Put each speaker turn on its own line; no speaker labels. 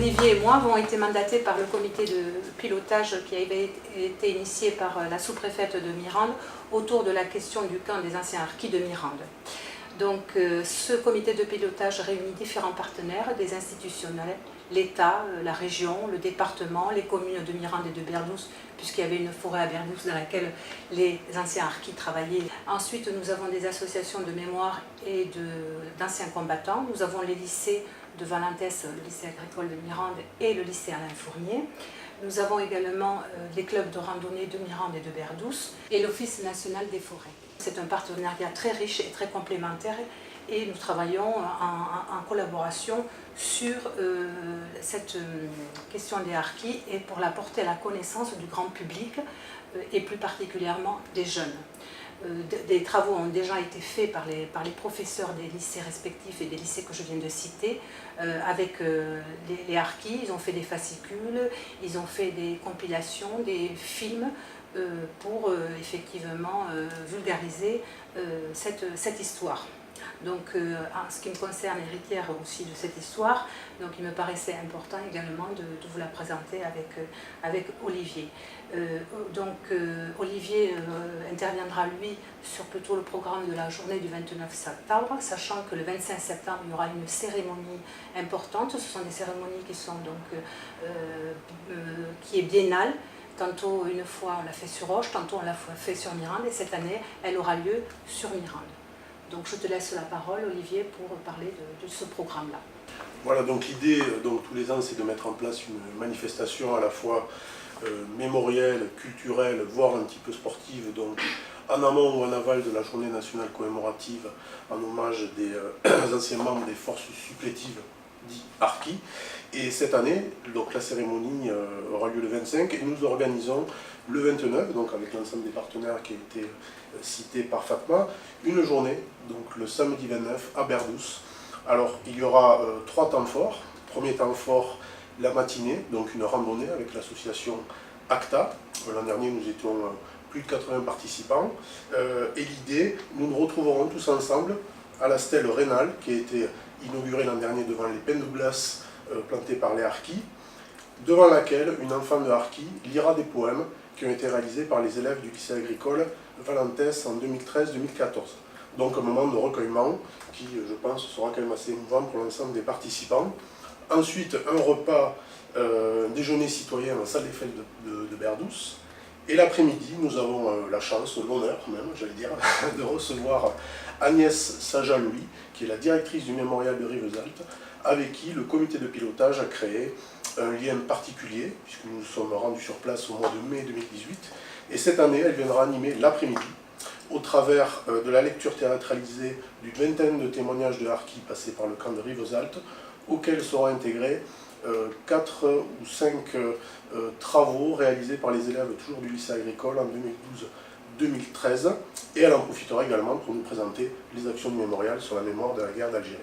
Olivier et moi avons été mandatés par le comité de pilotage qui avait été initié par la sous-préfète de Mirande autour de la question du camp des anciens harkis de Mirande. Donc ce comité de pilotage réunit différents partenaires, des institutionnels, l'État, la région, le département, les communes de Mirande et de Berdoues, puisqu'il y avait une forêt à Berdoues dans laquelle les anciens harkis travaillaient. Ensuite, nous avons des associations de mémoire et d'anciens combattants. Nous avons les lycées de Valentès, le lycée agricole de Mirande et le lycée Alain Fournier. Nous avons également les clubs de randonnée de Mirande et de Berdoues et l'Office national des forêts. C'est un partenariat très riche et très complémentaire et nous travaillons en collaboration sur cette question des harkis et pour la porter à la connaissance du grand public et plus particulièrement des jeunes. Des travaux ont déjà été faits par les professeurs des lycées respectifs et des lycées que je viens de citer avec les harkis. Ils ont fait des fascicules, ils ont fait des compilations, des films pour effectivement vulgariser cette histoire. Donc en ce qui me concerne, héritière aussi de cette histoire, donc il me paraissait important également de vous la présenter avec Olivier. Olivier interviendra lui sur plutôt le programme de la journée du 29 septembre, sachant que le 25 septembre il y aura une cérémonie importante. Ce sont des cérémonies qui sont donc qui est biennale. Tantôt une fois on l'a fait sur Auch, tantôt on l'a fait sur Mirande et cette année elle aura lieu sur Mirande. Donc je te laisse la parole, Olivier, pour parler de ce programme-là.
Voilà, donc l'idée, tous les ans, c'est de mettre en place une manifestation à la fois mémorielle, culturelle, voire un petit peu sportive, donc en amont ou en aval de la journée nationale commémorative en hommage des anciens membres des forces supplétives dits harkis. Et cette année, donc la cérémonie aura lieu le 25 et nous organisons le 29, donc avec l'ensemble des partenaires qui a été cité par Fatma, une journée, donc le samedi 29 à Berdoues. Alors il y aura 3 temps forts. Premier temps fort, la matinée, donc une randonnée avec l'association ACTA. L'an dernier nous étions plus de 80 participants. Et l'idée, nous nous retrouverons tous ensemble à la stèle rénale qui a été inaugurée l'an dernier devant les pins de glace plantés par les harkis, devant laquelle une enfant de harki lira des poèmes qui ont été réalisés par les élèves du lycée agricole Valentès en 2013-2014. Donc un moment de recueillement qui, je pense, sera quand même assez émouvant pour l'ensemble des participants. Ensuite, un repas déjeuner citoyen en salle des fêtes de Berdoues. Et l'après-midi, nous avons la chance, l'honneur même, j'allais dire, de recevoir Agnès Saja-Louis, qui est la directrice du mémorial de Rivesaltes, avec qui le comité de pilotage a créé un lien particulier, puisque nous nous sommes rendus sur place au mois de mai 2018. Et cette année, elle viendra animer l'après-midi, au travers de la lecture théâtralisée d'une vingtaine de témoignages de harkis passés par le camp de Rivesaltes, auxquels seront intégrés 4 ou 5 travaux réalisés par les élèves toujours du lycée agricole en 2012-2013. Et elle en profitera également pour nous présenter les actions du mémorial sur la mémoire de la guerre d'Algérie.